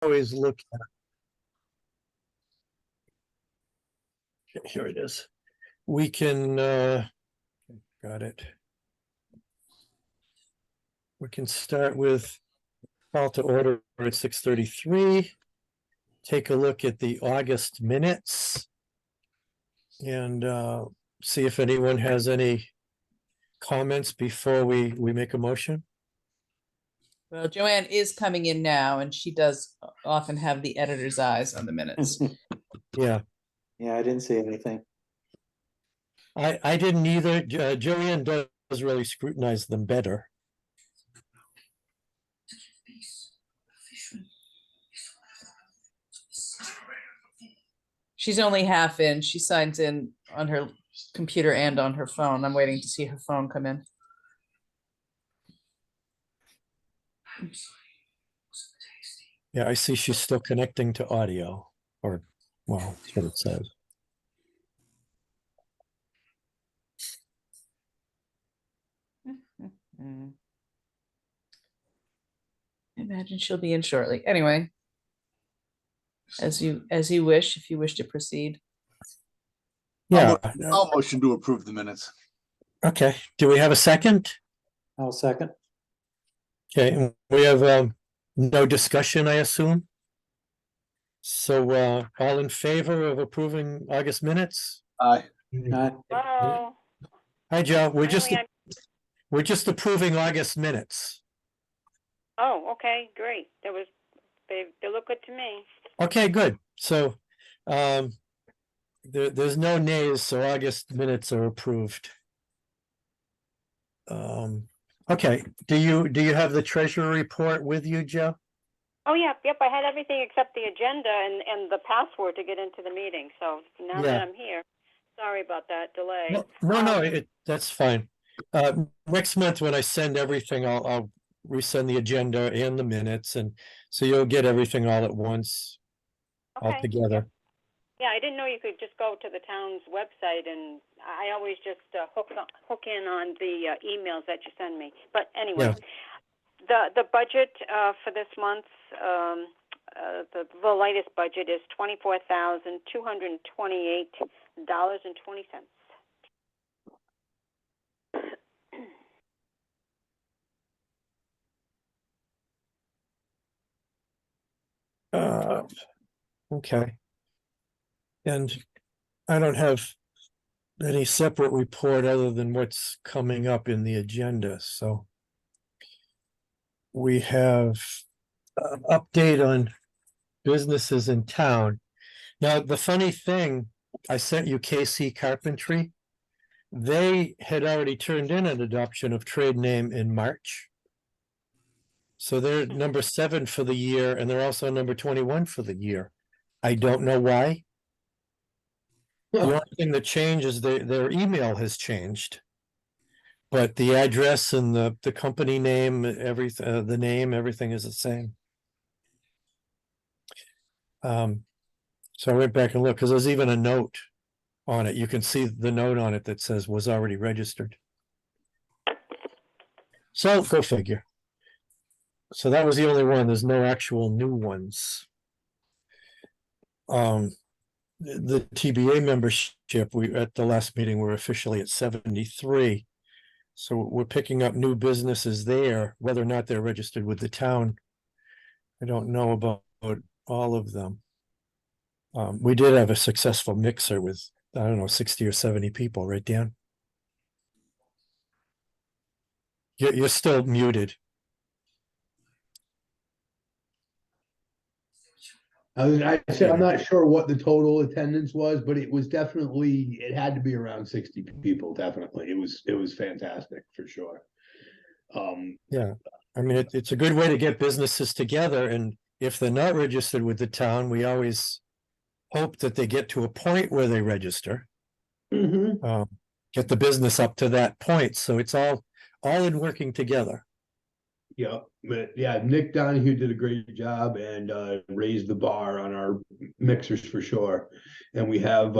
always look at, here it is. We can, got it. We can start with call to order at 6:33. Take a look at the August minutes. And see if anyone has any comments before we make a motion. Well, Joanne is coming in now, and she does often have the editor's eyes on the minutes. Yeah, Yeah, I didn't see anything. I didn't either. Joanne does really scrutinize them better. She's only half in. She signs in on her computer and on her phone. I'm waiting to see her phone come in. Yeah, I see she's still connecting to audio, or, well, that's what it says. I imagine she'll be in shortly. Anyway, as you wish, if you wish to proceed. Yeah, I'll motion to approve the minutes. okay. Do we have a second? I'll second. Okay, and we have no discussion, I assume. So all in favor of approving August minutes? Aye. Hello. Hi, Joe. We're Finally, just approving August minutes. Oh, okay, great. They look good to me. Okay, good. So there's no nays, so August minutes are approved. Okay, do you have the treasurer report with you, Joe? Oh, yep. I had everything except the agenda and the password to get into the meeting. So now that I'm here, sorry about that delay. No, that's fine. Next month when I send everything, I'll resend the agenda and the minutes, and so you'll get everything all at once, all Okay. together. Yeah, I didn't know you could just go to the town's website, and I always just hook in on the emails that you send me. But anyway, the budget for this month, the latest budget is $24,228.20. Okay. And I don't have any separate report other than what's coming up in the agenda, so we have an update on businesses in town. Now, the funny thing, I sent you KC Carpentry. They had already turned in an adoption of trade name in March. So they're number 7 for the year, and they're also number 21 for the year. I don't know why. The only thing that changes, their email has changed. But the address and the company name, everything, the name, everything is the same. So I went back and looked, because there's even a note on it. You can see the note on it that says was already registered. So go figure. So that was the only one. There's no actual new ones. The TBA membership, we at the last meeting we're officially at 73. So we're picking up new businesses there, whether or not they're registered with the town. I don't know about all of them. We did have a successful mixer with, I don't know, 60 or 70 people, right, Dan? You're still muted. I said, I'm not sure what the total attendance was, but it was definitely, it had to be around 60 people, definitely. It was fantastic for sure. Yeah, I mean, it's a good way to get businesses together, and if they're not registered with the town, we always hope that they get to a point where they register. Get the business up to that point, so it's all in working together. Yeah, but yeah, Nick Donahue did a great job and raised the bar on our mixers for sure. And we have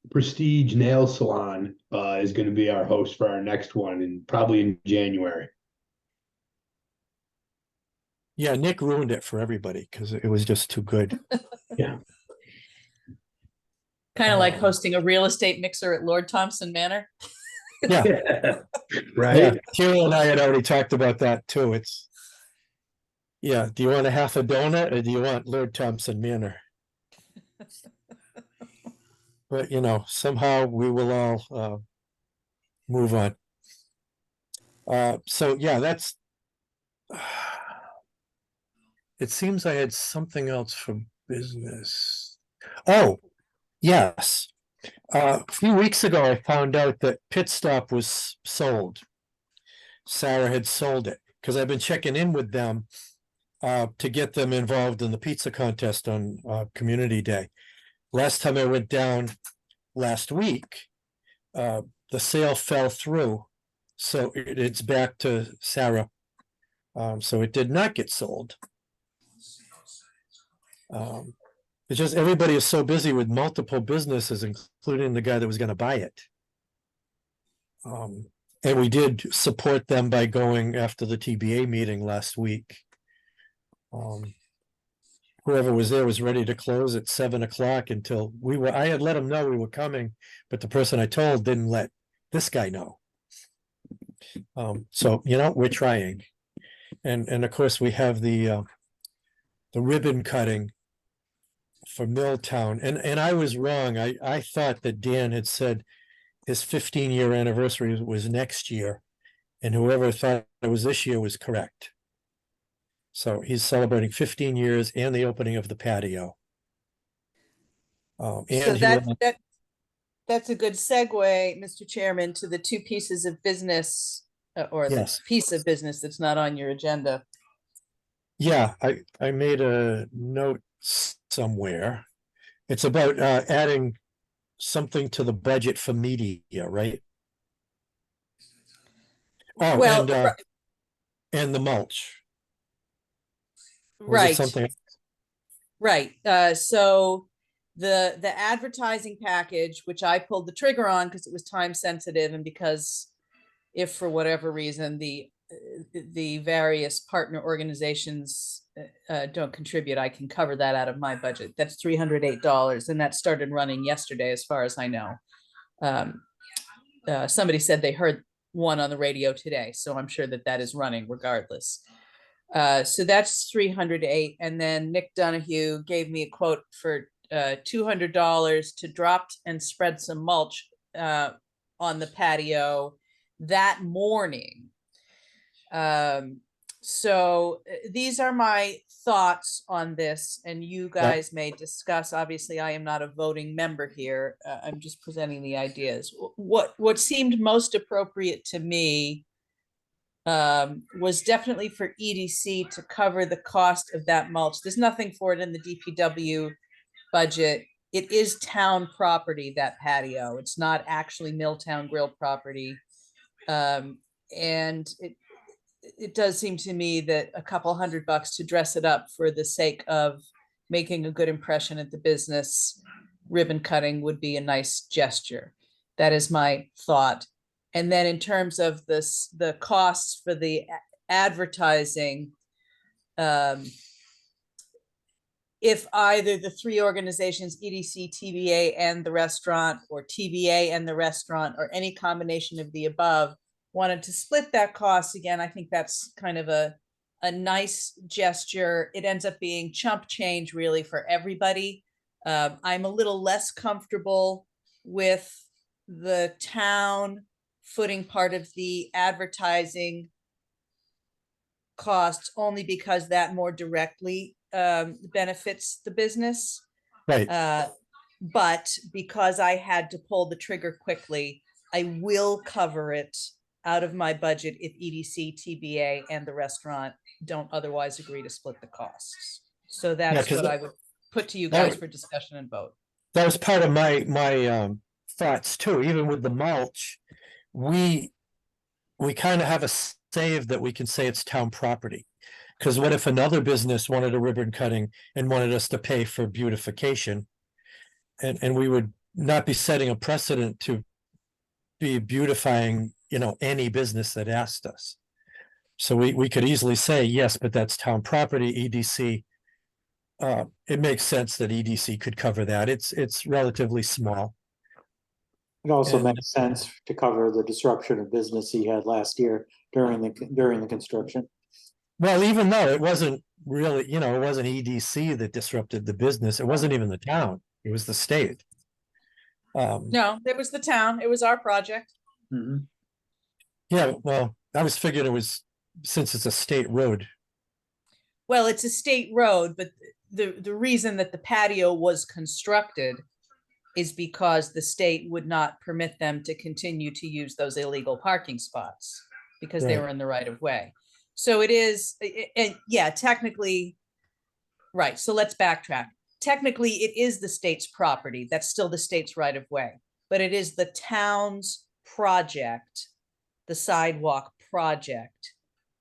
Prestige Nail Salon is going to be our host for our next one, and probably in January. Yeah, Nick ruined it for everybody because it was just too good. Kind of like Um, hosting a real estate mixer at Lord Thompson Manor. Yeah, Yeah, yeah. right? Kira and I had already talked about that too. It's, yeah, do you want a half a donut or do you want Lord Thompson Manor? But somehow we will all move on. So yeah, that's. It seems I had something else for business. Oh, yes. A few weeks ago, I found out that Pit Stop was sold. Sarah had sold it because I've been checking in with them to get them involved in the pizza contest on Community Day. Last time I went down last week, the sale fell through, so it's back to Sarah. So it did not get sold. It's just everybody is so busy with multiple businesses, including the guy that was going to buy it. And we did support them by going after the TBA meeting last week. Whoever was there was ready to close at 7 o'clock until I had let them know we were coming, but the person I told didn't let this guy know. So, we're trying. And of course we have the ribbon cutting for Milltown. And I was wrong. I thought that Dan had said his 15-year anniversary was next year, and whoever thought it was this year was correct. So he's celebrating 15 years and the opening of the patio. So And that's a good segue, Mr. Chairman, to the two pieces of business or the Yes. piece of business that's not on your agenda. Yeah, I made a note somewhere. It's about adding something to the budget for media, right? Oh, Well, and the mulch. Was it right. something? Right. So the advertising package, which I pulled the trigger on because it was time sensitive and because if for whatever reason the various partner organizations don't contribute, I can cover that out of my budget. That's $308, and that started running yesterday, as far as I know. Somebody said they heard one on the radio today, so I'm sure that is running regardless. So that's 308. And then Nick Donahue gave me a quote for $200 to drop and spread some mulch on the patio that morning. So these are my thoughts on this, and you guys may discuss. Obviously, I am not a voting member here. I'm just presenting the ideas. What seemed most appropriate to me was definitely for EDC to cover the cost of that mulch. There's nothing for it in the DPW budget. It is town property, that patio. It's not actually Milltown Grill property. And it does seem to me that a couple $100 to dress it up for the sake of making a good impression at the business, ribbon cutting would be a nice gesture. That is my thought. And then in terms of the costs for the advertising, if either the three organizations, EDC, TBA, and the restaurant, or TBA and the restaurant, or any combination of the above, wanted to split that cost, again, I think that's kind of a nice gesture. It ends up being chump change really for everybody. I'm a little less comfortable with the town footing part of the advertising costs only because that more directly benefits the business. Right. But because I had to pull the trigger quickly, I will cover it out of my budget if EDC, TBA, and the restaurant don't otherwise agree to split the costs. So that's what I would put to you guys for discussion and vote. That was part of my thoughts too. Even with the mulch, we kind of have a save that we can say it's town property. Because what if another business wanted a ribbon cutting and wanted us to pay for beautification? And we would not be setting a precedent to be beautifying, any business that asked us. So we could easily say, yes, but that's town property, EDC. It makes sense that EDC could cover that. It's relatively small. It also And- makes sense to cover the disruption of business he had last year during the construction. Well, even though it wasn't really, it wasn't EDC that disrupted the business, it wasn't even the town, it was the state. No, it was the town. It was our project. Mhm. Yeah, well, I was figuring it was, since it's a state road. Well, it's a state road, but the reason that the patio was constructed is because the state would not permit them to continue to use those illegal parking spots because they Right. were in the right of way. So it is, and yeah, technically, right. So let's backtrack. Technically, it is the state's property. That's still the state's right of way, but it is the town's project, the sidewalk project,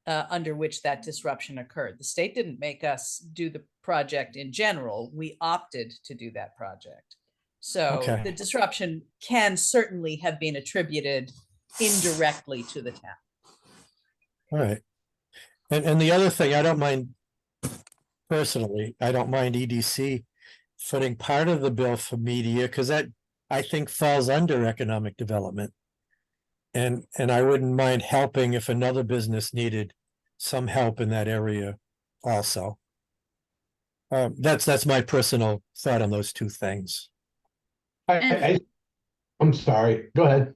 under which that disruption occurred. The state didn't make us do the project in general. We opted to do that project. So Okay. the disruption can certainly have been attributed indirectly to the town. All right. And the other thing, I don't mind, personally, I don't mind EDC footing part of the bill for media, because that, I think, falls under economic development. And I wouldn't mind helping if another business needed some help in that area also. That's my personal thought on those two things. I'm sorry, go ahead.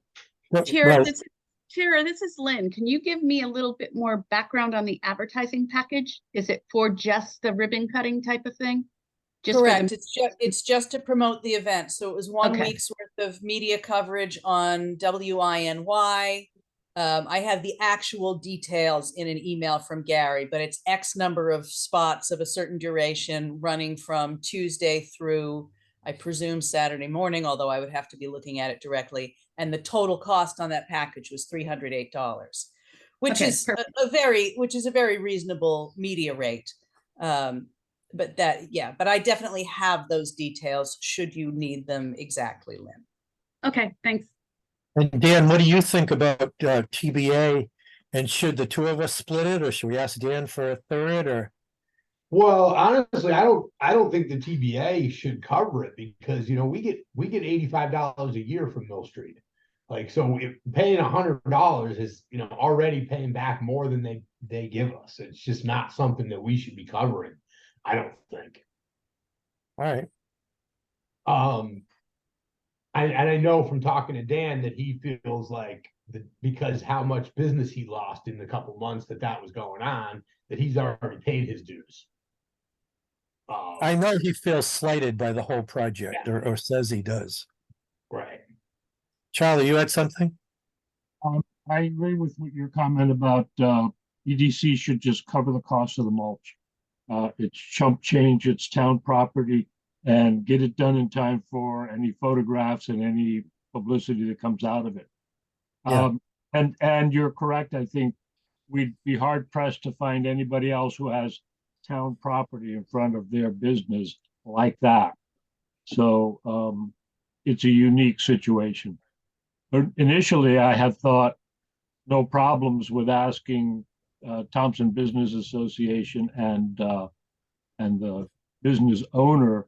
Well, Tara, this is Lynn. Can you give me a little bit more background on the advertising package? Is it for just the ribbon cutting type of thing? Just for the- Correct. It's just to promote the event. So it was one Okay. week's worth of media coverage on WINY. I have the actual details in an email from Gary, but it's X number of spots of a certain duration running from Tuesday through, I presume, Saturday morning, although I would have to be looking at it directly. And the total cost on that package was $308, which Okay, is a very reasonable media rate. But but I definitely have those details should you need them exactly, Lynn. Okay, thanks. And Dan, what do you think about TBA? And should the two of us split it, or should we ask Dan for a third, or? Well, honestly, I don't think the TBA should cover it because we get $85 a year from Mill Street. Like, so if paying $100 is already paying back more than they give us. It's just not something that we should be covering, I don't think. All right. I know from talking to Dan that he feels like because how much business he lost in the couple months that was going on, that he's already paid his dues. I know he feels slighted by the whole project, Yeah. or says he does. Right. Charlie, you had something? I agree with what your comment about EDC should just cover the cost of the mulch. It's chump change, it's town property, and get it done in time for any photographs and any publicity that comes out of it. Yeah. And you're correct. I think we'd be hard pressed to find anybody else who has town property in front of their business like that. So it's a unique situation. But initially, I had thought no problems with asking Thompson Business Association and the business owner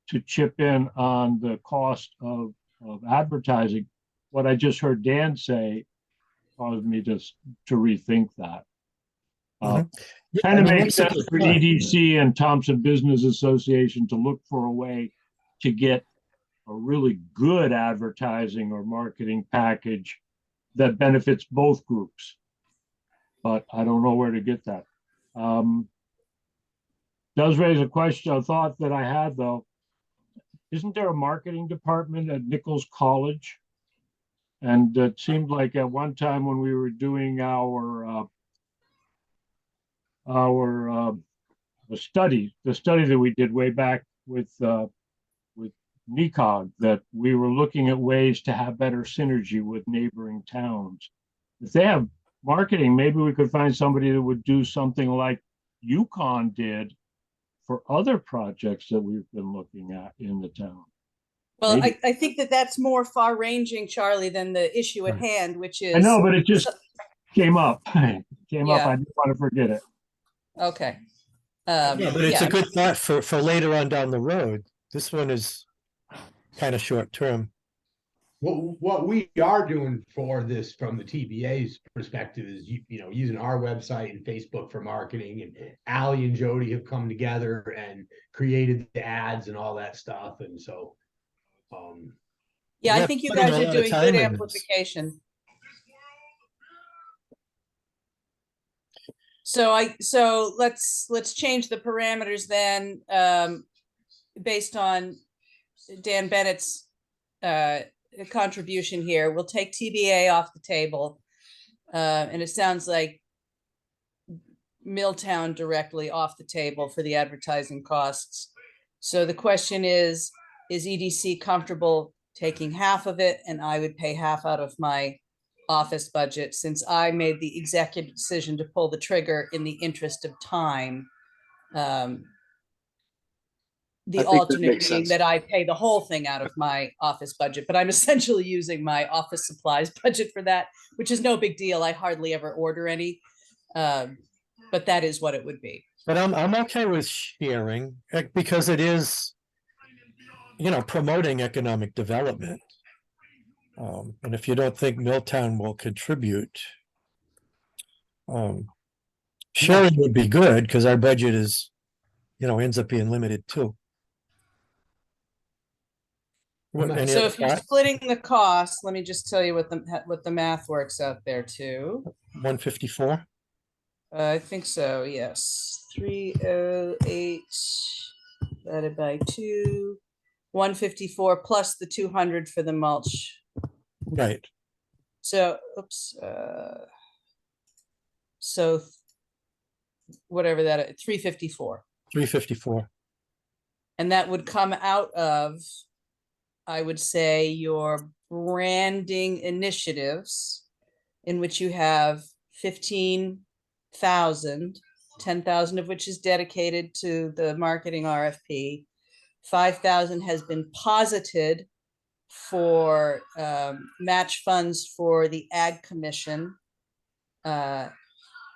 to chip in on the cost of advertising. What I just heard Dan say caused me to rethink that. Yeah, Kind I of mean, makes that's a sense good for point. EDC and Thompson Business Association to look for a way to get a really good advertising or marketing package that benefits both groups. But I don't know where to get that. Does raise a thought that I had though. Isn't there a marketing department at Nichols College? And it seemed like at one time when we were doing our the study that we did way back with NECOG, that we were looking at ways to have better synergy with neighboring towns. If they have marketing, maybe we could find somebody that would do something like Yukon did for other projects that we've been looking at in the town. Well, Maybe. I think that's more far-ranging, Charlie, than the issue at Right. hand, which is. I know, but it just came up. I Yeah. didn't want to forget it. Okay. Yeah, but it's a yeah, good thought for later on down the road. This one is kind of short term. What we are doing for this from the TBA's perspective is, using our website and Facebook for marketing, and Ally and Jody have come together and created the ads and all that stuff. And so, yeah, I Yeah, think you putting guys a are lot of doing time good in this. amplification. So let's change the parameters then, based on Dan Bennett's contribution here. We'll take TBA off the table. And it sounds like Milltown directly off the table for the advertising costs. So the question is EDC comfortable taking half of it, and I would pay half out of my office budget, since I made the executive decision to pull the trigger in the interest of time. The I think that alternate makes being sense. that I pay the whole thing out of my office budget, but I'm essentially using my office supplies budget for that, which is no big deal. I hardly ever order any, but that is what it would be. But I'm okay with sharing because it is, promoting economic development. And if you don't think Milltown will contribute, sharing would be good because our budget is, ends up being limited too. Any So other if you're thoughts? splitting the cost, let me just tell you what the math works out there too. 154? I think so, yes. 308 divided by 2, 154 plus the 200 for the mulch. Right. So, so whatever that is, 354. 354. And that would come out of, I would say, your branding initiatives, in which you have 15,000, 10,000 of which is dedicated to the marketing RFP. 5,000 has been posited for match funds for the Ag Commission.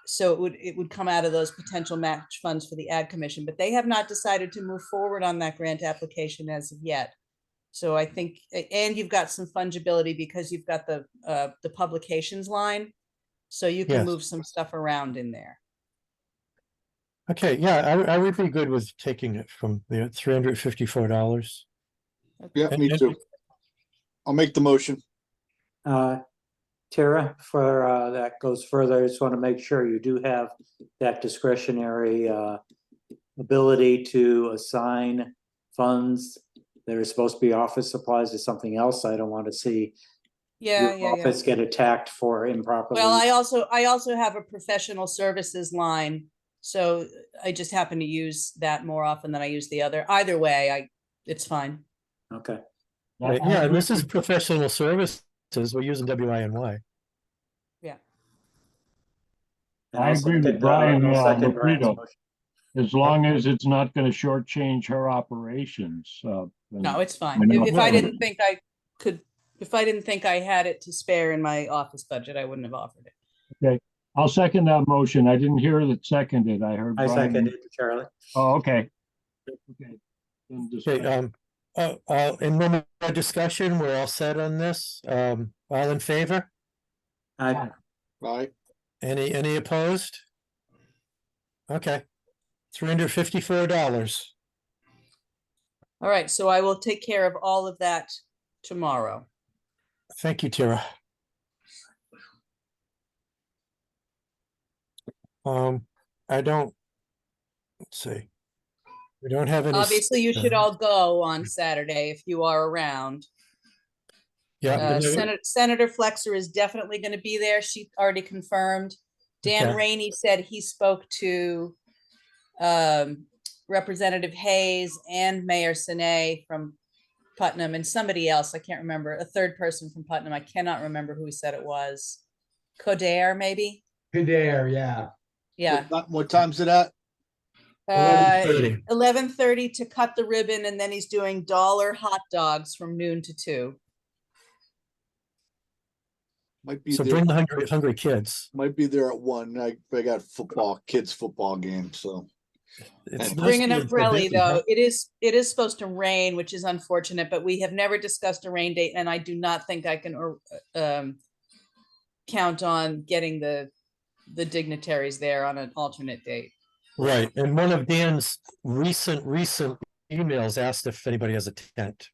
So it would come out of those potential match funds for the Ag Commission, but they have not decided to move forward on that grant application as of yet. So I think, and you've got some fungibility because you've got the publications line, so you can Yes. move some stuff around in there. Okay, yeah, I would be good with taking it from the $354. Yeah, me too. I'll make the motion. Tara, for that goes further, I just want to make sure you do have that discretionary ability to assign funds that are supposed to be office supplies to something else. I don't want to see Yeah, your office get attacked for improperly. Well, I also have a professional services line, so I just happen to use that more often than I use the other. Either way, it's fine. Okay. Right, yeah, and this is professional services. We're using WINY. Yeah. And I I'll agree with second, Brian, I'll second Brian's Lafredo. motion. As long as it's not going to shortchange her operations. No, then it's fine. I know. If I didn't think I could, if I didn't think I had it to spare in my office budget, I wouldn't have offered it. Okay, I'll second that motion. I didn't hear that seconded. I heard I Brian. seconded, Charlie. Oh, okay. Okay. Then Okay, in no more discussion, we're all set on this. All in favor? I, Aye. Any opposed? Okay, $354. All right, so I will take care of all of that tomorrow. Thank you, Tara. I don't, let's see. We don't have any. Obviously, you should all go on Saturday if you are around. Yeah. Senator Flexer is definitely going to be there. She already confirmed. Dan Okay. Rainey said he spoke to Representative Hayes and Mayor Sine from Putnam and somebody else. I can't remember. A third person from Putnam. I cannot remember who he said it was. Coderre, maybe? Coderre, yeah. Yeah. What time's it at? 11:30. 11:30 to cut the ribbon, and then he's doing $1 hot dogs from noon to 2. Might be So there, bring the hungry kids. might be there at 1. I got kids football game, so. It's Anyway. nice Bring an being so umbrella busy, huh? though. It is supposed to rain, which is unfortunate, but we have never discussed a rain date, and I do not think I can count on getting the dignitaries there on an alternate date. Right, and one of Dan's recent emails asked if anybody has a tent.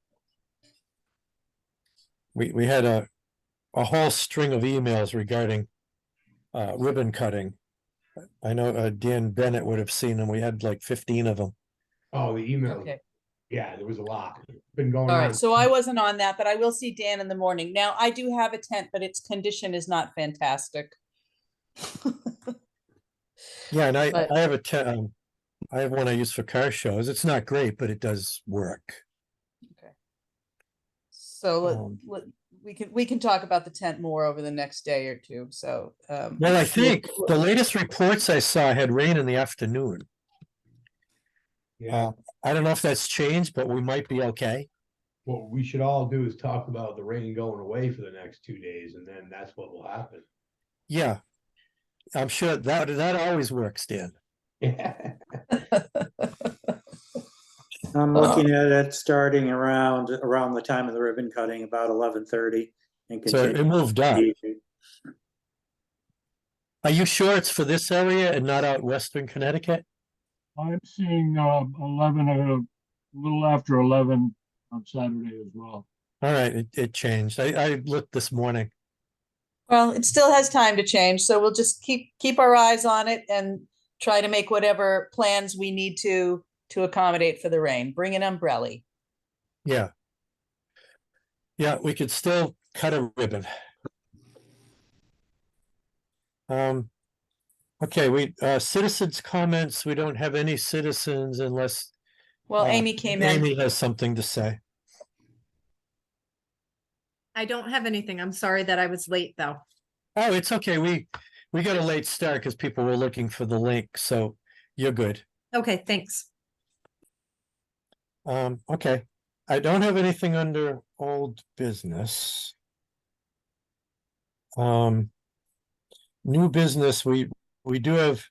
We had a whole string of emails regarding ribbon cutting. I know Dan Bennett would have seen them. We had like 15 of them. Oh, the email. Okay. Yeah, there was a lot. Been going All on. right, so I wasn't on that, but I will see Dan in the morning. Now, I do have a tent, but its condition is not fantastic. Yeah, and But- I have a tent. I have one I use for car shows. It's not great, but it does work. So we can talk about the tent more over the next day or two, so. Well, I think the latest reports I saw had rain in the afternoon. Yeah, I don't know if that's changed, but we might be okay. what we should all do is talk about the rain going away for the next 2 days, and then that's what will happen. Yeah. I'm sure that always works, Dan. I'm looking at it starting around the time of the ribbon cutting, about 11:30, and So it continue. moved up. Are you sure it's for this area and not out Western Connecticut? I'm seeing 11, a little after 11 on Saturday as well. All right, it changed. I looked this morning. Well, it still has time to change, so we'll just keep our eyes on it and try to make whatever plans we need to accommodate for the rain. Bring an umbrella. Yeah. Yeah, we could still cut a ribbon. Okay, citizens' comments, we don't have any citizens unless Well, Amy came in. Amy has something to say. I don't have anything. I'm sorry that I was late, though. Oh, it's okay. We got a late start because people were looking for the link, so you're good. Okay, thanks. Okay. I don't have anything under old business. New business, we do have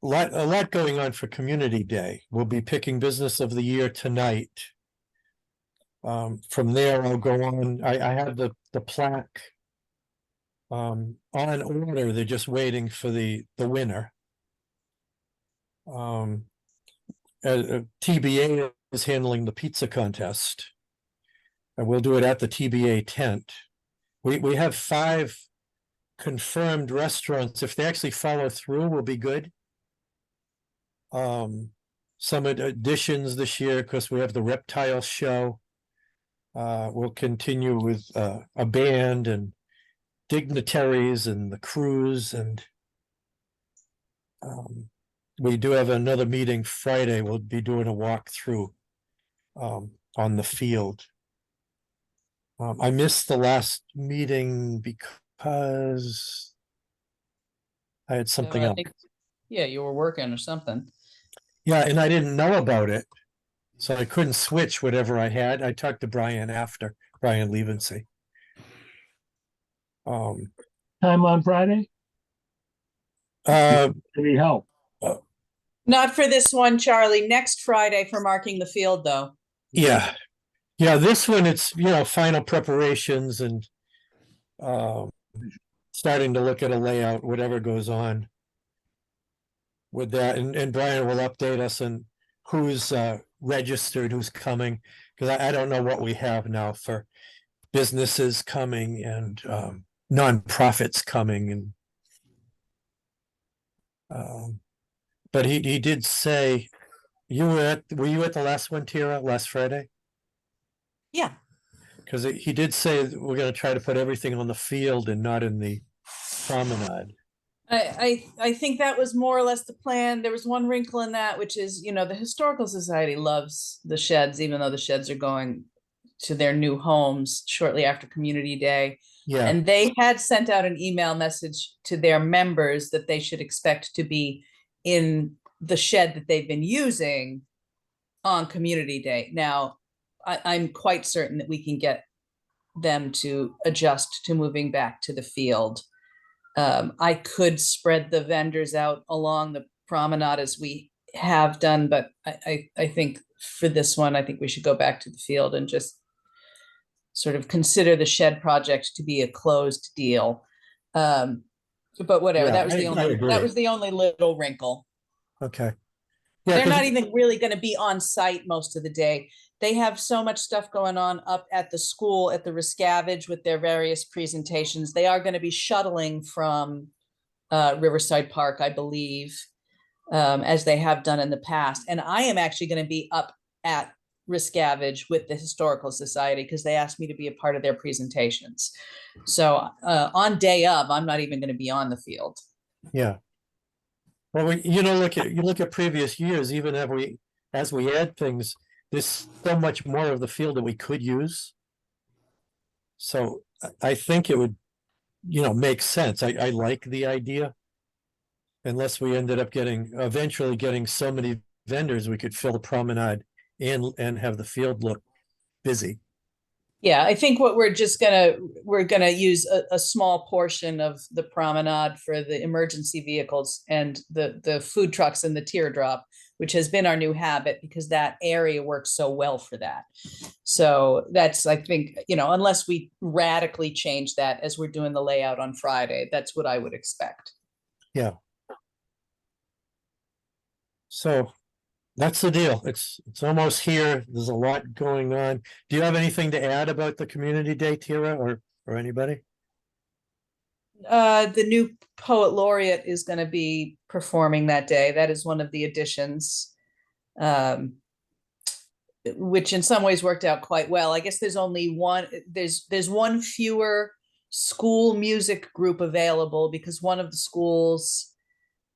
a lot going on for Community Day. We'll be picking Business of the Year tonight. From there, I'll go on. I have the plaque on order. They're just waiting for the winner. TBA is handling the pizza contest. And we'll do it at the TBA tent. We have 5 confirmed restaurants. If they actually follow through, will be good. Some additions this year, because we have the reptile show. We'll continue with a band and dignitaries and the cruise, and we do have another meeting Friday. We'll be doing a walkthrough on the field. I missed the last meeting because I had something I else. think- Yeah, you were working or something. Yeah, and I didn't know about it, so I couldn't switch whatever I had. I talked to Brian after, Brian Levency. Time on Friday? Any help? Not for this one, Charlie. Next Friday for marking the field, though. Yeah. Yeah, this one, it's, final preparations and starting to look at a layout, whatever goes on with that. And Brian will update us on who's registered, who's coming, because I don't know what we have now for businesses coming and nonprofits coming. And but he did say, were you at the last one, Tara, last Friday? Yeah. Because he did say that we're going to try to put everything on the field and not in the promenade. I think that was more or less the plan. There was one wrinkle in that, which is, the Historical Society loves the sheds, even though the sheds are going to their new homes shortly after Community Day. Yeah, And they had sent out an email message to their members that they should expect to be in the shed that they've been using on Community Day. Now, I'm quite certain that we can get them to adjust to moving back to the field. I could spread the vendors out along the promenade as we have done, but I think for this one, I think we should go back to the field and just sort of consider the shed project to be a closed deal. But whatever, Yeah, that was I the only, agree. that was the only little wrinkle. Okay. Yeah, They're 'cause- not even really gonna be on site most of the day. They have so much stuff going on up at the school, at the Riscavage with their various presentations. They are gonna be shuttling from Riverside Park, I believe, as they have done in the past. And I am actually gonna be up at Riscavage with the Historical Society because they asked me to be a part of their presentations. So on day of, I'm not even gonna be on the field. Yeah. Well, you look at previous years, even as we add things, there's so much more of the field that we could use. So I think it would, make sense. I like the idea. Unless we ended up eventually getting so many vendors, we could fill the promenade and have the field look busy. Yeah, I think what we're gonna use a small portion of the promenade for the emergency vehicles and the food trucks and the teardrop, which has been our new habit because that area works so well for that. So that's, I think, unless we radically change that as we're doing the layout on Friday, that's what I would expect. Yeah. So that's the deal. It's almost here. There's a lot going on. Do you have anything to add about the community day, Tira, or anybody? The new poet laureate is going to be performing that day. That is one of the additions, which in some ways worked out quite well. I guess there's only one. There's one fewer school music group available because one of the schools,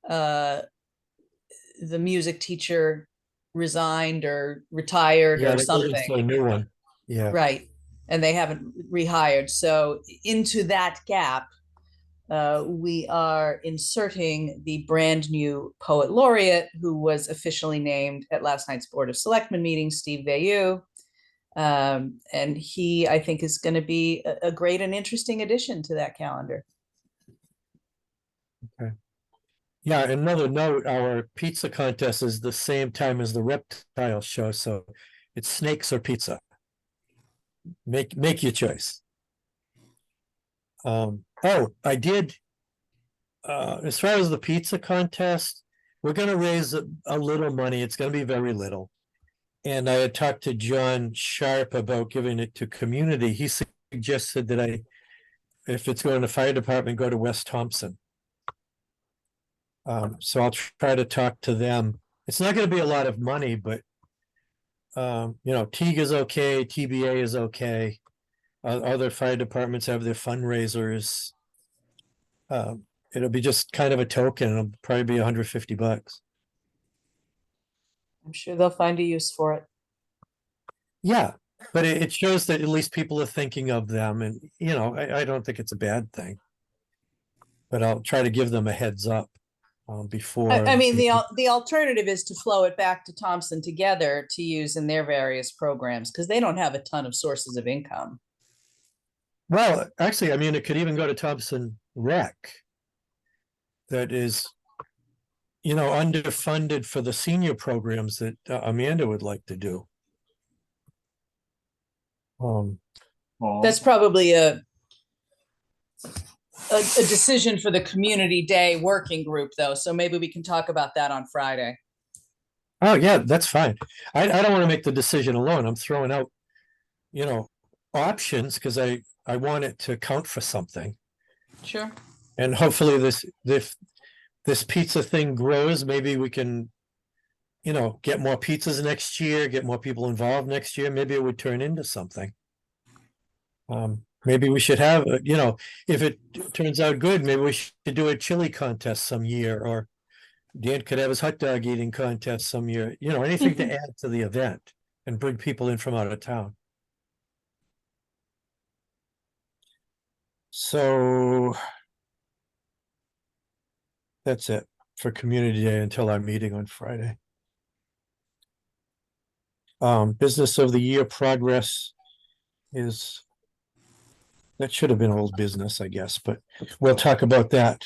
the music teacher resigned or retired Yeah, or they're looking something. for a new one. Yeah. Right. And they haven't rehired. So into that gap, we are inserting the brand new poet laureate who was officially named at last night's Board of Selectmen meeting, Steve Vayu. And he, I think, is going to be a great and interesting addition to that calendar. Okay. Yeah, another note, our pizza contest is the same time as the reptile show, so it's snakes or pizza. Make your choice. I did. As far as the pizza contest, we're gonna raise a little money. It's gonna be very little. And I had talked to John Sharp about giving it to community. He suggested that if it's going to fire department, go to West Thompson. So I'll try to talk to them. It's not gonna be a lot of money, but Teague is okay, TBA is okay. Other fire departments have their fundraisers. It'll be just kind of a token. It'll probably be $150. I'm sure they'll find a use for it. Yeah, but it shows that at least people are thinking of them, and I don't think it's a bad thing. But I'll try to give them a heads up before. I mean, the alternative is to flow it back to Thompson together to use in their various programs because they don't have a ton of sources of income. Well, actually, I mean, it could even go to Thompson Rec. That is, underfunded for the senior programs that Amanda would like to do. That's probably a decision for the community day working group, though. So maybe we can talk about that on Friday. Oh, yeah, that's fine. I don't want to make the decision alone. I'm throwing out, options because I want it to count for something. Sure. And hopefully this pizza thing grows. Maybe we can, get more pizzas next year, get more people involved next year. Maybe it would turn into something. Maybe we should have, if it turns out good, maybe we should do a chili contest some year, or Dan could have his hot dog eating contest some year, anything to add to the event and bring people in from out of town. So that's it for community day until our meeting on Friday. Business of the year progress is That should have been old business, I guess, but we'll talk about that.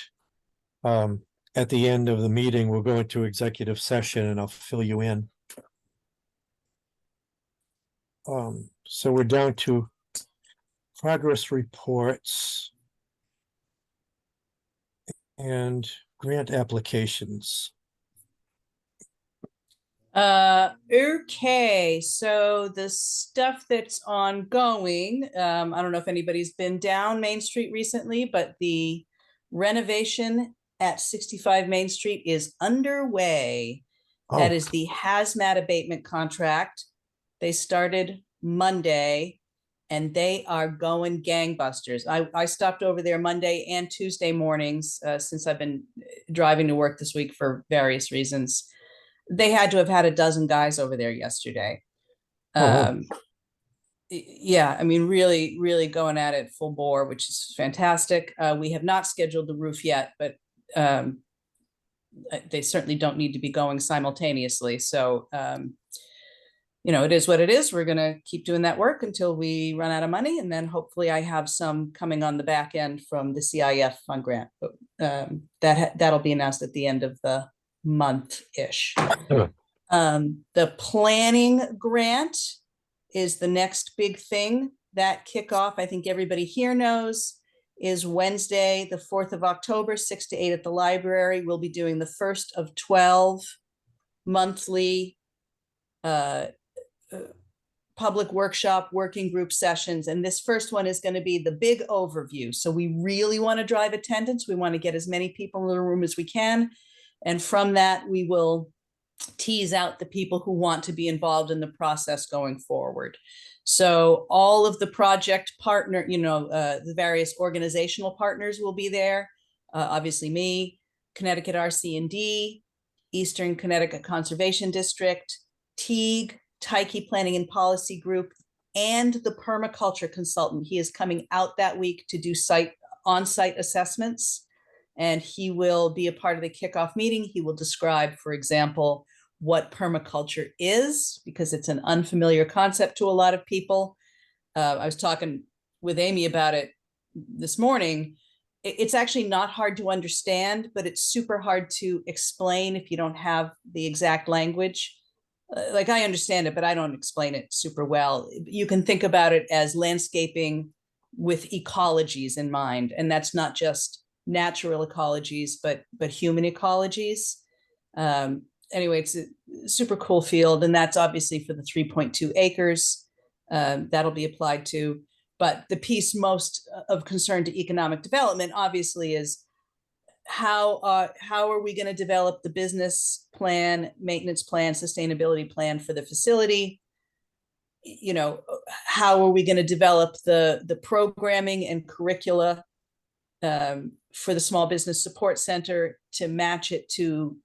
At the end of the meeting, we'll go into executive session and I'll fill you in. So we're down to progress reports and grant applications. Okay, so the stuff that's ongoing, I don't know if anybody's been down Main Street recently, but the renovation at 65 Main Street is underway. That Oh. is the hazmat abatement contract. They started Monday and they are going gangbusters. I stopped over there Monday and Tuesday mornings since I've been driving to work this week for various reasons. They had to have had a dozen guys over there yesterday. Oh, wow. Yeah, I mean, really, really going at it full bore, which is fantastic. We have not scheduled the roof yet, but they certainly don't need to be going simultaneously. So, it is what it is. We're going to keep doing that work until we run out of money. And then hopefully I have some coming on the back end from the CIF fund grant. But that'll be announced at the end of the month-ish. The planning grant is the next big thing. That kickoff, I think everybody here knows, is Wednesday, the 4th of October, 6 to 8 at the library. We'll be doing the first of 12 monthly public workshop working group sessions. And this first one is going to be the big overview. So we really want to drive attendance. We want to get as many people in the room as we can. And from that, we will tease out the people who want to be involved in the process going forward. So all of the project partner, the various organizational partners will be there. Obviously me, Connecticut RC&D, Eastern Connecticut Conservation District, Teague, Tyche Planning and Policy Group, and the permaculture consultant. He is coming out that week to do on-site assessments, and he will be a part of the kickoff meeting. He will describe, for example, what permaculture is, because it's an unfamiliar concept to a lot of people. I was talking with Amy about it this morning. It's actually not hard to understand, but it's super hard to explain if you don't have the exact language. Like I understand it, but I don't explain it super well. You can think about it as landscaping with ecologies in mind, and that's not just natural ecologies, but human ecologies. Anyway, it's a super cool field, and that's obviously for the 3.2 acres that'll be applied to. But the piece most of concern to economic development, obviously, is how are we going to develop the business plan, maintenance plan, sustainability plan for the facility? How are we going to develop the programming and curricula for the Small Business Support Center to match it to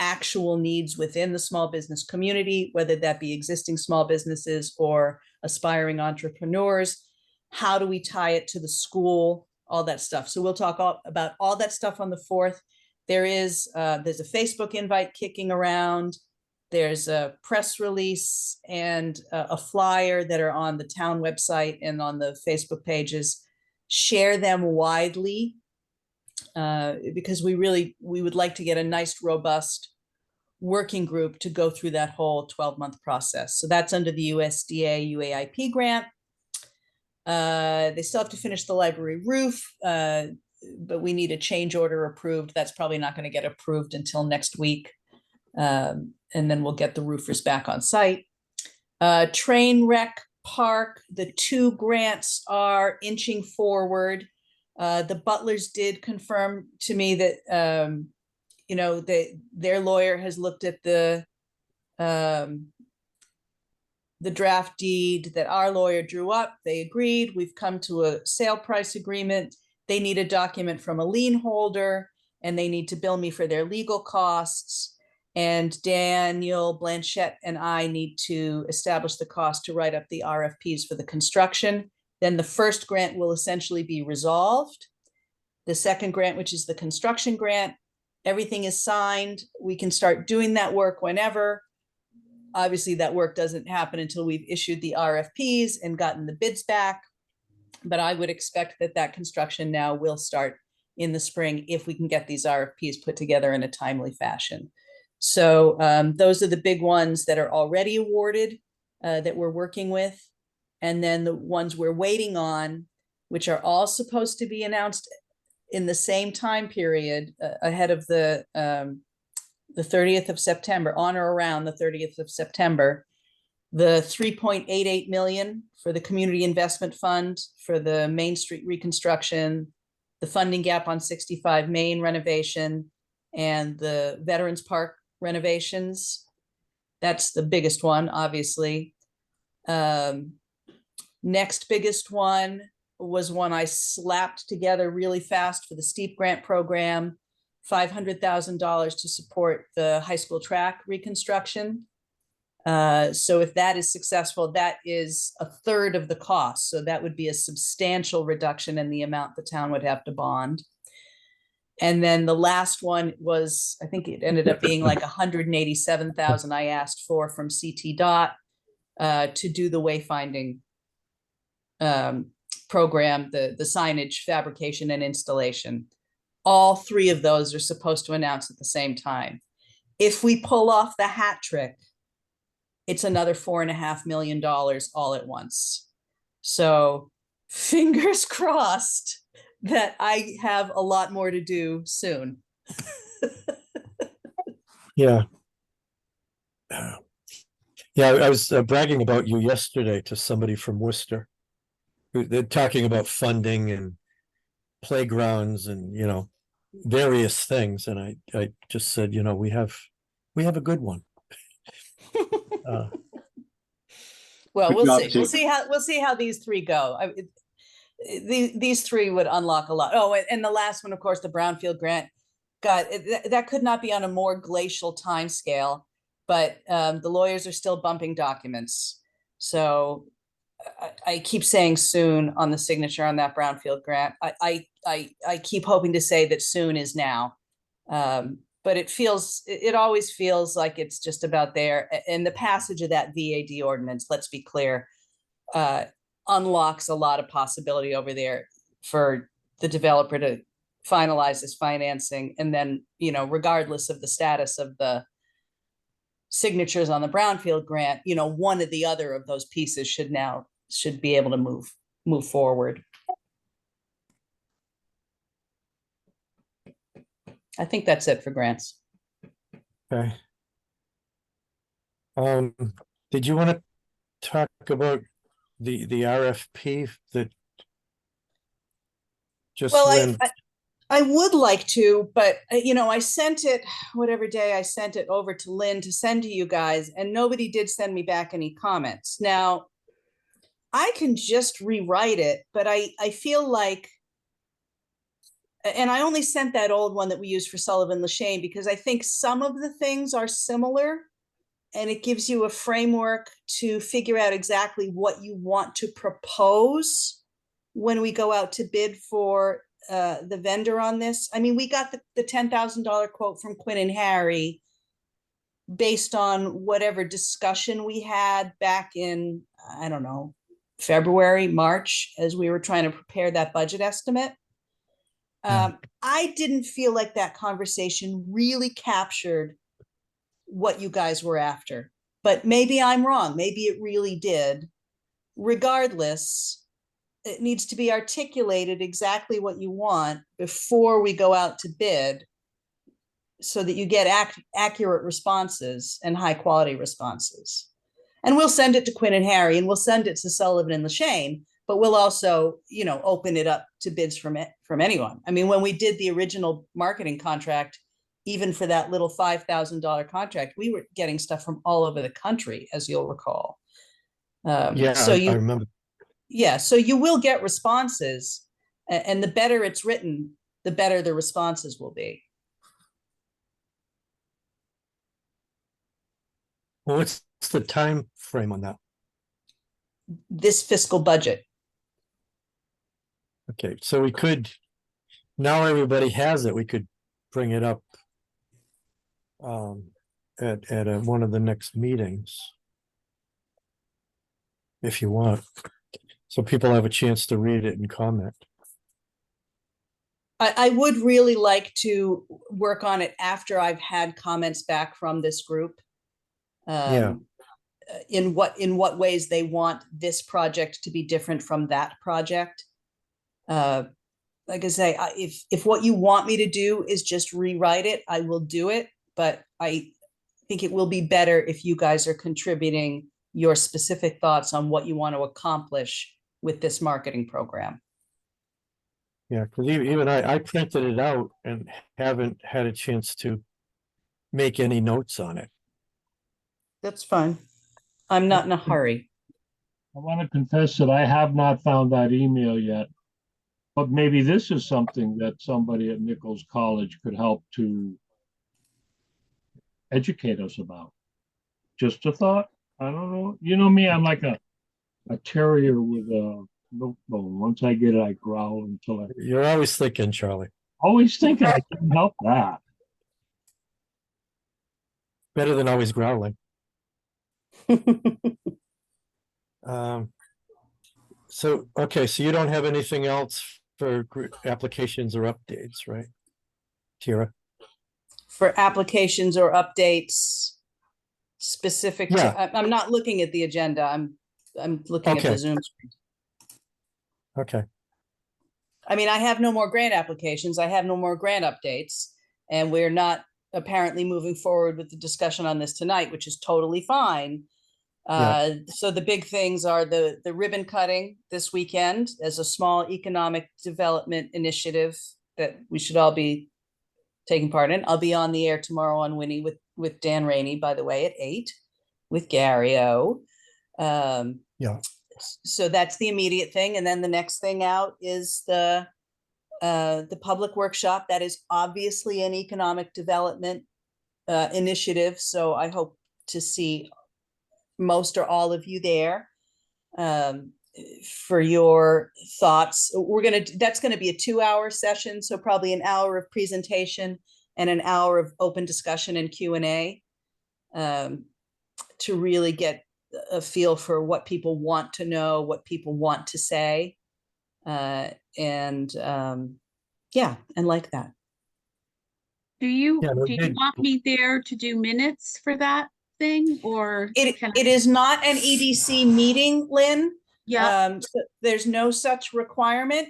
actual needs within the small business community, whether that be existing small businesses or aspiring entrepreneurs? How do we tie it to the school? All that stuff. So we'll talk about all that stuff on the 4th. There's a Facebook invite kicking around. There's a press release and a flyer that are on the town website and on the Facebook pages. Share them widely because we would like to get a nice, robust working group to go through that whole 12-month process. So that's under the USDA UAIP grant. They still have to finish the library roof, but we need a change order approved. That's probably not going to get approved until next week. And then we'll get the roofers back on site. Train wreck park, the 2 grants are inching forward. The Butlers did confirm to me that, their lawyer has looked at the draft deed that our lawyer drew up. They agreed. We've come to a sale price agreement. They need a document from a lien holder, and they need to bill me for their legal costs. And Daniel Blanchette and I need to establish the cost to write up the RFPs for the construction. Then the first grant will essentially be resolved. The second grant, which is the construction grant, everything is signed. We can start doing that work whenever. Obviously, that work doesn't happen until we've issued the RFPs and gotten the bids back. But I would expect that that construction now will start in the spring if we can get these RFPs put together in a timely fashion. So those are the big ones that are already awarded that we're working with. And then the ones we're waiting on, which are all supposed to be announced in the same time period ahead of the 30th of September, on or around the 30th of September. The 3.88 million for the community investment fund for the Main Street reconstruction, the funding gap on 65 Main renovation, and the Veterans Park renovations. That's the biggest one, obviously. Next biggest one was one I slapped together really fast for the STEEP grant program, $500,000 to support the high school track reconstruction. So if that is successful, that is a third of the cost. So that would be a substantial reduction in the amount the town would have to bond. And then the last one was, I think it ended up being like 187,000 I asked for from CT Dot to do the wayfinding program, the signage fabrication and installation. All three of those are supposed to announce at the same time. If we pull off the hat trick, it's another $4.5 million all at once. So fingers crossed that I have a lot more to do soon. Yeah. Yeah, I was bragging about you yesterday to somebody from Worcester. They're talking about funding and playgrounds and, you know, various things. And I just said, you know, we have a good one. Well, Good we'll job, see. Tim. We'll see how these three go. These three would unlock a lot. Oh, and the last one, of course, the Brownfield grant. God, that could not be on a more glacial time scale, but the lawyers are still bumping documents. So I keep saying soon on the signature on that Brownfield grant. I keep hoping to say that soon is now. But it always feels like it's just about there. And the passage of that VAD ordinance, let's be clear, unlocks a lot of possibility over there for the developer to finalize this financing. And then, you know, regardless of the status of the signatures on the Brownfield grant, you know, one or the other of those pieces should be able to move forward. I think that's it for grants. Okay. Did you want to talk about the RFP that just Well, went? I would like to, but you know, I sent it, whatever day I sent it over to Lynn to send to you guys, and nobody did send me back any comments. Now, I can just rewrite it, but I feel like, and I only sent that old one that we used for Sullivan Lashane because I think some of the things are similar, and it gives you a framework to figure out exactly what you want to propose when we go out to bid for the vendor on this. I mean, we got the $10,000 quote from Quinn and Harry based on whatever discussion we had back in, I don't know, February, March, as we were trying to prepare that budget estimate. I didn't feel like that conversation really captured what you guys were after, but maybe I'm wrong. Maybe it really did. Regardless, it needs to be articulated exactly what you want before we go out to bid so that you get accurate responses and high quality responses. And we'll send it to Quinn and Harry, and we'll send it to Sullivan and Lashane, but we'll also, you know, open it up to bids from anyone. I mean, when we did the original marketing contract, even for that little $5,000 contract, we were getting stuff from all over the country, as you'll recall. Yeah, so I remember. Yeah, so you will get responses, and the better it's written, the better the responses will be. Well, what's the time frame on that? This fiscal budget. Okay, so we could, now everybody has it, we could bring it up at one of the next meetings if you want. So people have a chance to read it and comment. I would really like to work on it after I've had comments back from this group. Yeah. In what ways they want this project to be different from that project. Like I say, if what you want me to do is just rewrite it, I will do it. But I think it will be better if you guys are contributing your specific thoughts on what you want to accomplish with this marketing program. Yeah, because even I printed it out and haven't had a chance to make any notes on it. That's fine. I'm not in a hurry. I want to confess that I have not found that email yet. But maybe this is something that somebody at Nichols College could help to educate us about. Just a thought. I don't know. You know me, I'm like a terrier with a milk bone. Once I get it, I growl until I You're always thinking, Charlie. always think I can help that. Better than always growling. So, okay, so you don't have anything else for applications or updates, right? Kira? For applications or updates specific Yeah. to, I'm not looking at the agenda. I'm looking at Okay. the Zoom screen. Okay, I mean, I have no more grant applications. I have no more grant updates. And we're not apparently moving forward with the discussion on this tonight, which is totally fine. So the big things are the ribbon cutting this weekend as a small economic development initiative that we should all be taking part in. I'll be on the air tomorrow on Winnie with Dan Rainey, by the way, at 8 with Gary O. Yeah. So that's the immediate thing. And then the next thing out is the public workshop. That is obviously an economic development initiative. So I hope to see most or all of you there for your thoughts. That's going to be a 2-hour session. So probably an hour of presentation and an hour of open discussion and Q&A to really get a feel for what people want to know, what people want to say. And like that. Do you Yeah, no, do you good. want me there to do minutes for that thing, or can It is not an EDC meeting, Lynn. Yeah, So there's no such requirement.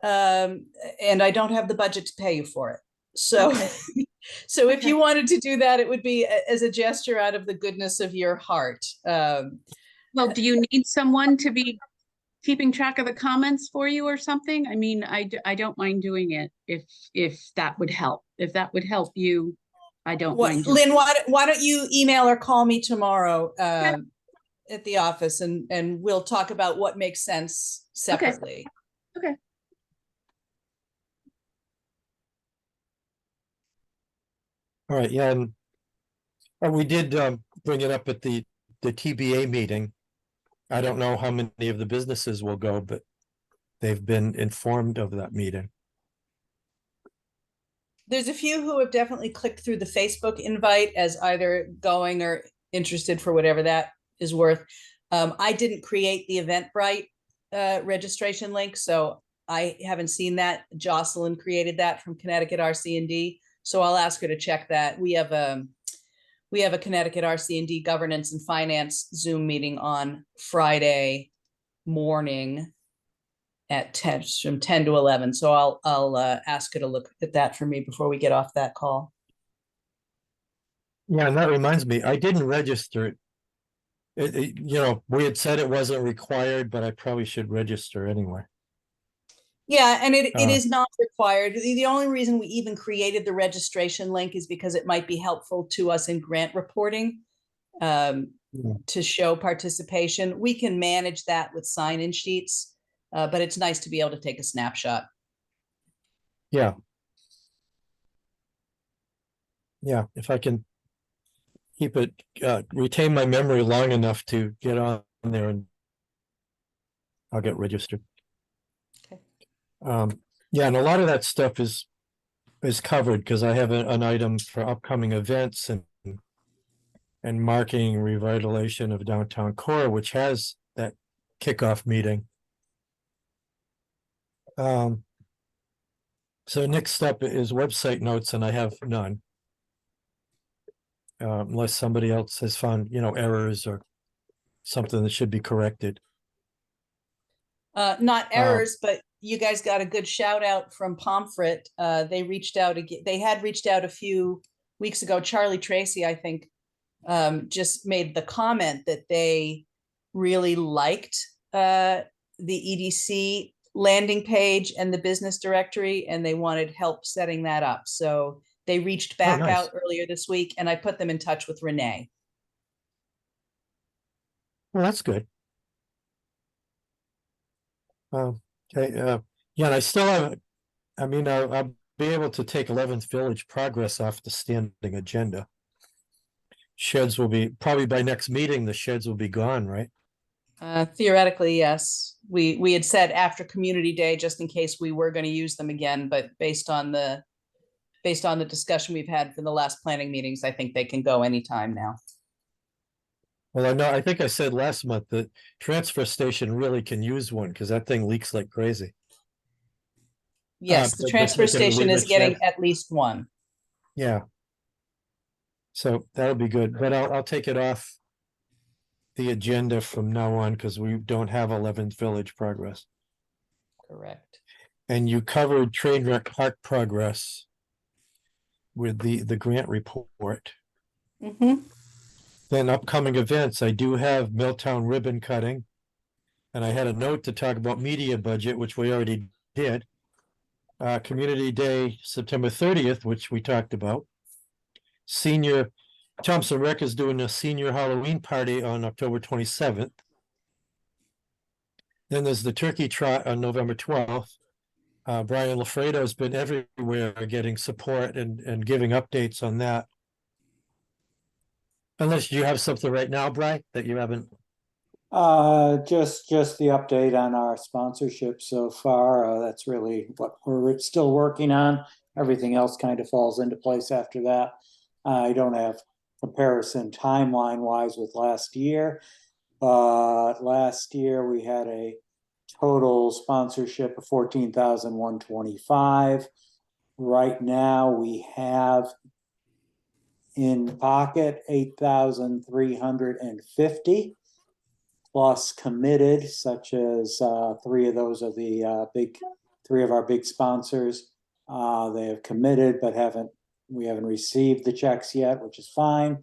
And I don't have the budget to pay you for it. So, Okay. so if Okay. you wanted to do that, it would be as a gesture out of the goodness of your heart. Well, do you need someone to be keeping track of the comments for you or something? I mean, I don't mind doing it if that would help. If that would help you, I don't mind doing Lynn, it. why don't you email or call me tomorrow at the office and we'll talk about what makes sense separately. Okay. All right, yeah, and we did bring it up at the TBA meeting. I don't know how many of the businesses will go, but they've been informed of that meeting. There's a few who have definitely clicked through the Facebook invite as either going or interested for whatever that is worth. I didn't create the Eventbrite registration link, so I haven't seen that. Jocelyn created that from Connecticut RC&D, so I'll ask her to check that. We have a Connecticut RC&D governance and finance Zoom meeting on Friday morning at 10 from 10 to 11. So I'll ask her to look at that for me before we get off that call. Yeah, and that reminds me, I didn't register it. We had said it wasn't required, but I probably should register anyway. Yeah, and it is not required. The only reason we even created the registration link is because it might be helpful to us in grant reporting to show participation. We can manage that with sign-in sheets, but it's nice to be able to take a snapshot. Yeah. Yeah, if I can keep it, retain my memory long enough to get on there and I'll get registered. Okay. Yeah, and a lot of that stuff is covered because I have an item for upcoming events and marketing revitalization of downtown core, which has that kickoff meeting So next up is website notes, and I have none. Unless somebody else has found, errors or something that should be corrected. Not errors, but you guys got a good shout out from Pomfret. They reached out again. They had reached out a few weeks ago. Charlie Tracy, I think, just made the comment that they really liked the EDC landing page and the business directory, and they wanted help setting that up. So they reached back nice. out earlier this week, and I put them in touch with Renee. Well, that's good. Okay, yeah, and I still have, I'll be able to take 11th Village Progress off the standing agenda. Sheds will be, probably by next meeting, the sheds will be gone, right? Theoretically, yes. We had said after Community Day, just in case we were going to use them again, but based on the discussion we've had for the last planning meetings, I think they can go anytime now. Well, I think I said last month that transfer station really can use one because that thing leaks like crazy. Yes, the but transfer they can station leave is it getting shed. at least one. Yeah. So that'll be good, but I'll take it off the agenda from now on because we don't have 11th Village Progress. Correct. And you covered train wreck park progress with the grant report. Mm-hmm. Then upcoming events, I do have Milltown ribbon cutting. And I had a note to talk about media budget, which we already did. Community Day, September 30th, which we talked about. Thompson Rec is doing a senior Halloween party on October 27th. Then there's the turkey trot on November 12th. Brian Lafredo has been everywhere getting support and giving updates on that. Unless you have something right now, Brian, that you haven't. Just the update on our sponsorship so far. That's really what we're still working on. Everything else kind of falls into place after that. I don't have comparison timeline wise with last year, but last year we had a total sponsorship of 14,125. Right now we have in pocket 8,350 plus committed, such as three of those are the three of our big sponsors. They have committed, but we haven't received the checks yet, which is fine.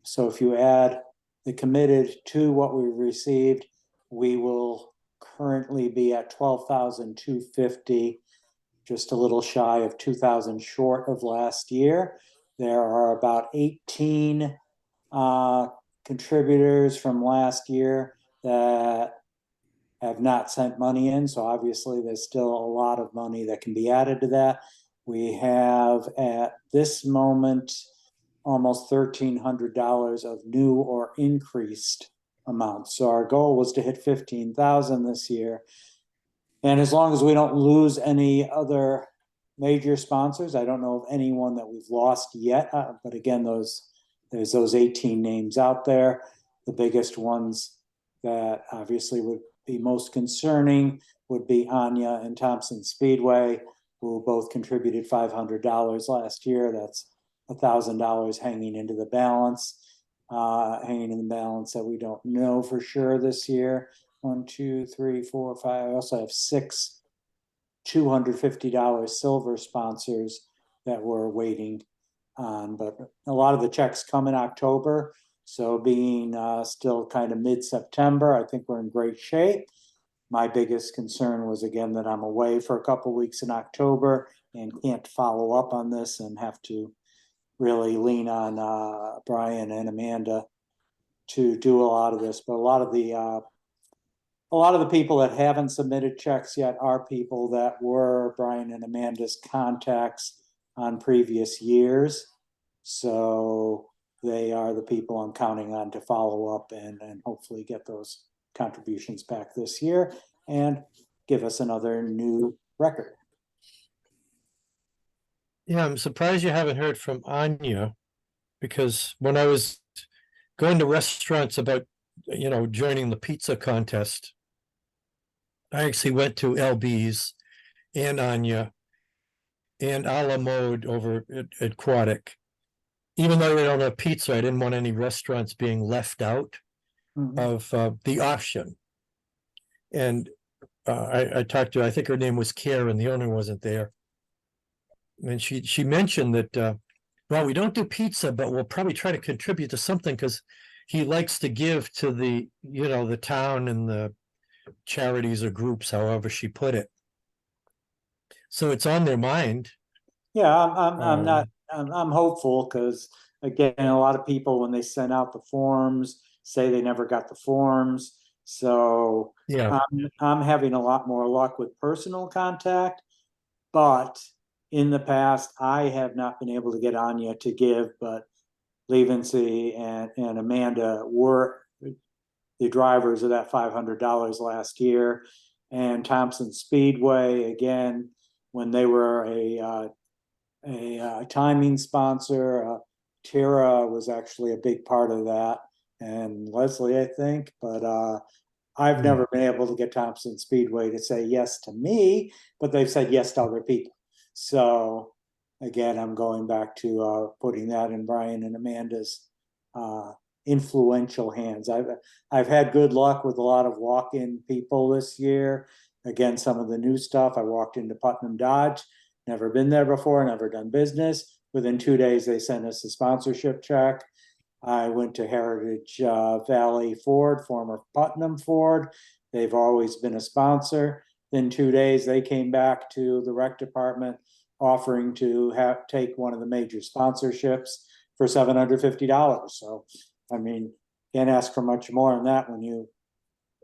So if you add the committed to what we've received, we will currently be at 12,250, just a little shy of 2,000 short of last year. There are about 18 contributors from last year that have not sent money in. So obviously there's still a lot of money that can be added to that. We have at this moment almost $1,300 of new or increased amounts. So our goal was to hit 15,000 this year. And as long as we don't lose any other major sponsors, I don't know of anyone that we've lost yet. But again, there's those 18 names out there. The biggest ones that obviously would be most concerning would be Anya and Thompson Speedway, who both contributed $500 last year. That's $1,000 hanging in the balance that we don't know for sure this year. 1, 2, 3, 4, 5. I also have 6 $250 silver sponsors that we're waiting on, but a lot of the checks come in October. So being still kind of mid-September, I think we're in great shape. My biggest concern was, again, that I'm away for a couple of weeks in October and can't follow up on this and have to really lean on Brian and Amanda to do a lot of this. But a lot of the people that haven't submitted checks yet are people that were Brian and Amanda's contacts on previous years. So they are the people I'm counting on to follow up and hopefully get those contributions back this year and give us another new record. Yeah, I'm surprised you haven't heard from Anya, because when I was going to restaurants about, joining the pizza contest, I actually went to LB's and Anya and a la mode over at Aquatic. Even though we don't have pizza, I didn't want any restaurants being left out Mhm. of the option. And I talked to, I think her name was Karen, the owner wasn't there. And she mentioned that, well, we don't do pizza, but we'll probably try to contribute to something because he likes to give to the, you know, the town and the charities or groups, however she put it. So it's on their mind. Yeah, I'm hopeful because again, a lot of people, when they send out the forms, say they never got the forms. So Yeah, I'm having a lot more luck with personal contact, but in the past, I have not been able to get Anya to give, but Levency and Amanda were the drivers of that $500 last year. And Thompson Speedway, again, when they were a timing sponsor, Tara was actually a big part of that, and Leslie, I think, but I've never been able to get Thompson Speedway to say yes to me, but they've said yes to other people. So again, I'm going back to putting that in Brian and Amanda's influential hands. I've had good luck with a lot of walk-in people this year. Again, some of the new stuff. I walked into Putnam Dodge, never been there before, never done business. Within 2 days, they sent us a sponsorship check. I went to Heritage Valley Ford, former Putnam Ford. They've always been a sponsor. Then 2 days, they came back to the rec department offering to take one of the major sponsorships for $750. So, I mean, can't ask for much more than that when you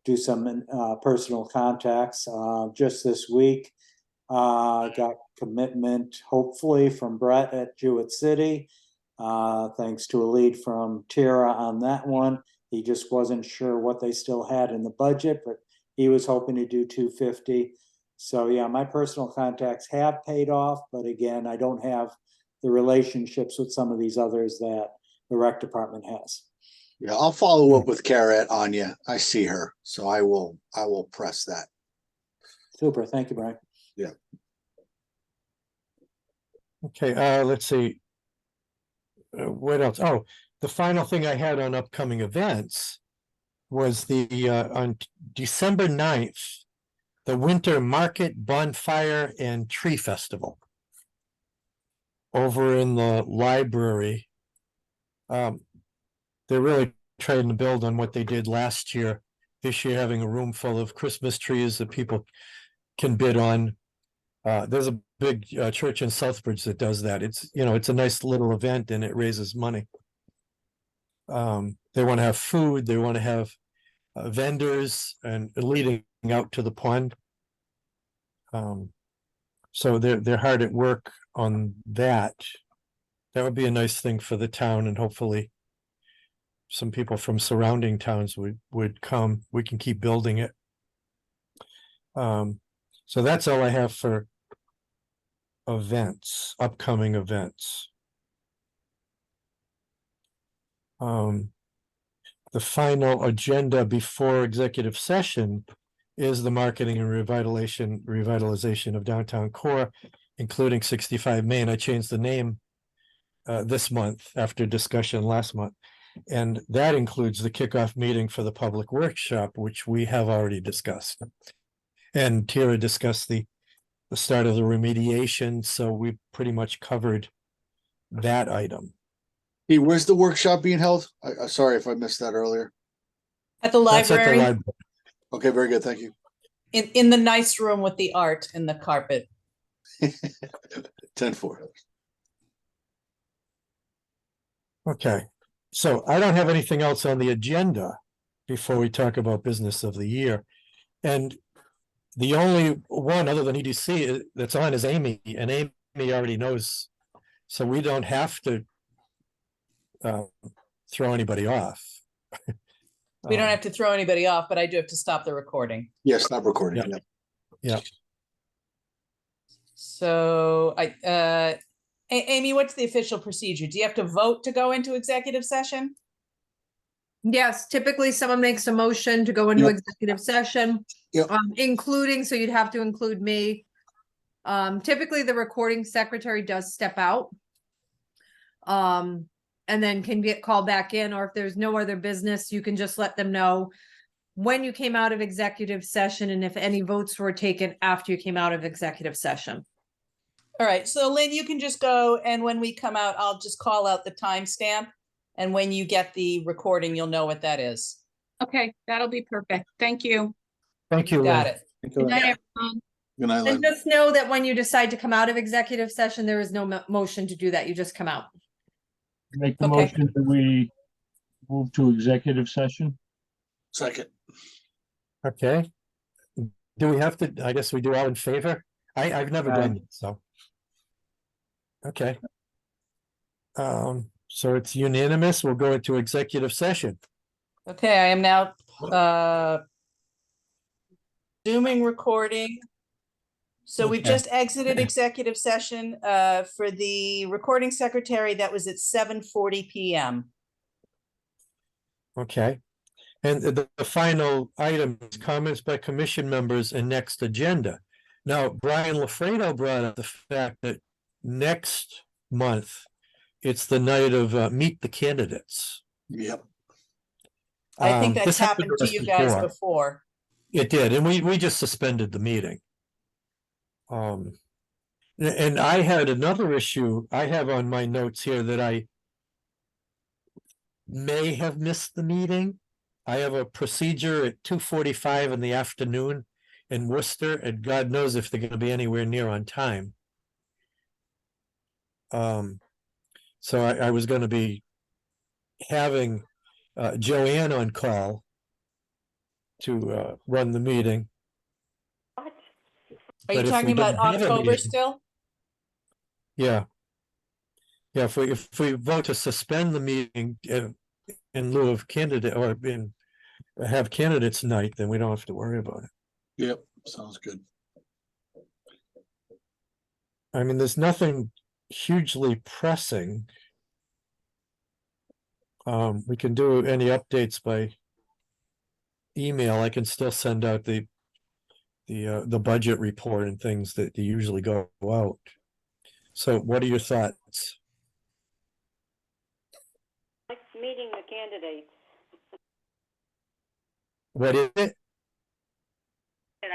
do some personal contacts. Just this week, got commitment, hopefully, from Brett at Jewett City. Thanks to a lead from Tara on that one. He just wasn't sure what they still had in the budget, but he was hoping to do 250. So yeah, my personal contacts have paid off, but again, I don't have the relationships with some of these others that the rec department has. Yeah, I'll follow up with Kara at Anya. I see her, so I will press that. Super, thank you, Brian. Yeah. okay, let's see. What else? Oh, the final thing I had on upcoming events was on December 9th, the Winter Market Bonfire and Tree Festival over in the library. They're really trying to build on what they did last year. This year, having a room full of Christmas trees that people can bid on. There's a big church in Southbridge that does that. It's, you know, it's a nice little event and it raises money. They want to have food. They want to have vendors and leading out to the pond. So they're hard at work on that. That would be a nice thing for the town, and hopefully some people from surrounding towns would come. We can keep building it. So that's all I have for events, upcoming events. The final agenda before executive session is the marketing and revitalization of downtown core, including 65 Main. I changed the name this month after discussion last month. And that includes the kickoff meeting for the public workshop, which we have already discussed. And Tara discussed the start of the remediation, so we pretty much covered that item. Hey, where's the workshop being held? Sorry if I missed that earlier. At the That's at the library, library. Okay, very good. Thank you. in the nice room with the art and the carpet. 10-4. Okay, so I don't have anything else on the agenda before we talk about business of the year. And the only one other than EDC that's on is Amy, and Amy already knows. So we don't have to throw anybody off. We don't have to throw anybody off, but I do have to stop the recording. Yes, not recording. Yeah. Yeah. Yeah. So Amy, what's the official procedure? Do you have to vote to go into executive session? Yes, typically someone makes a motion to go into Yep. executive session, Yep. including, so you'd have to include me. Typically the recording secretary does step out. And then can get called back in, or if there's no other business, you can just let them know when you came out of executive session and if any votes were taken after you came out of executive session. All right, so Lynn, you can just go, and when we come out, I'll just call out the timestamp. And when you get the recording, you'll know what that is. Okay, that'll be perfect. Thank you. Thank you, Got Lynn. it. Good night, everyone. Good night, And Lynn. just know that when you decide to come out of executive session, there is no motion to do that. You just come out. Make the Okay. motion that we move to executive session. Second. Okay. Do we have to, I guess we do all in favor? I've never done it, so. Okay. So it's unanimous. We'll go into executive session. Okay, I am now zooming recording. So we've Okay. just exited executive session for the recording secretary. That was at 7:40 PM. Okay. And the final item is comments by commission members and next agenda. Now, Brian LaFredo brought up the fact that next month, it's the night of Meet the Candidates. Yep. I think that's This happened to us you guys before. It did, and we just suspended the meeting. And I had another issue I have on my notes here that I may have missed the meeting. I have a procedure at 2:45 in the afternoon in Worcester, and God knows if they're gonna be anywhere near on time. So I was gonna be having Joanne on call to run the meeting. What? Are you But if talking we about don't have a October meeting- still? Yeah. Yeah, if we vote to suspend the meeting in lieu of candidate or have candidates night, then we don't have to worry about it. Yep. Sounds good. I mean, there's nothing hugely pressing. We can do any updates by email. I can still send out the budget report and things that usually go out. So what are your thoughts? Like meeting the candidates. What is it? And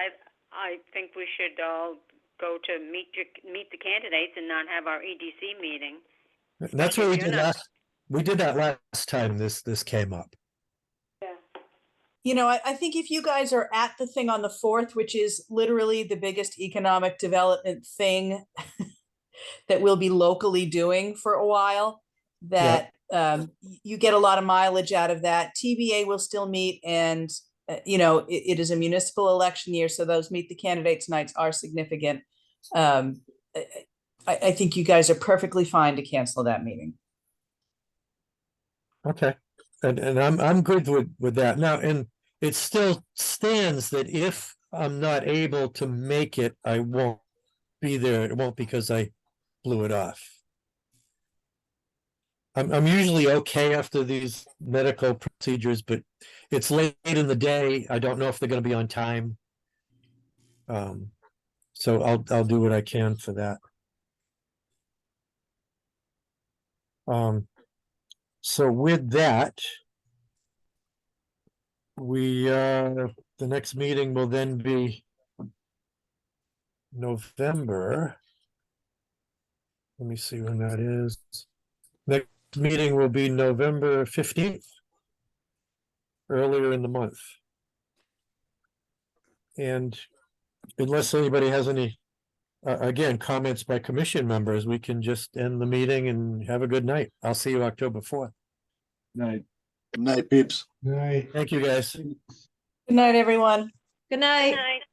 I think we should all go to meet the candidates and not have our EDC meeting. That's what we You're did not- last, we did that last time this came up. Yeah. You know, I think if you guys are at the thing on the 4th, which is literally the biggest economic development thing that we'll be locally doing for a while, that you get a lot of mileage out of that. TBA will still meet, and you know, it is a municipal election year, so those meet the candidates nights are significant. I think you guys are perfectly fine to cancel that meeting. Okay, and I'm good with that now, and it still stands that if I'm not able to make it, I won't be there. It won't because I blew it off. I'm usually okay after these medical procedures, but it's late in the day. I don't know if they're gonna be on time. So I'll do what I can for that. So with that, the next meeting will then be November. Let me see when that is. Next meeting will be November 15th. Earlier in the month. And unless anybody has any, again, comments by commission members, we can just end the meeting and have a good night. I'll see you October 4th. Night. Good night, peeps. Right. Thank you, guys. Good night, everyone. Good night. Good night.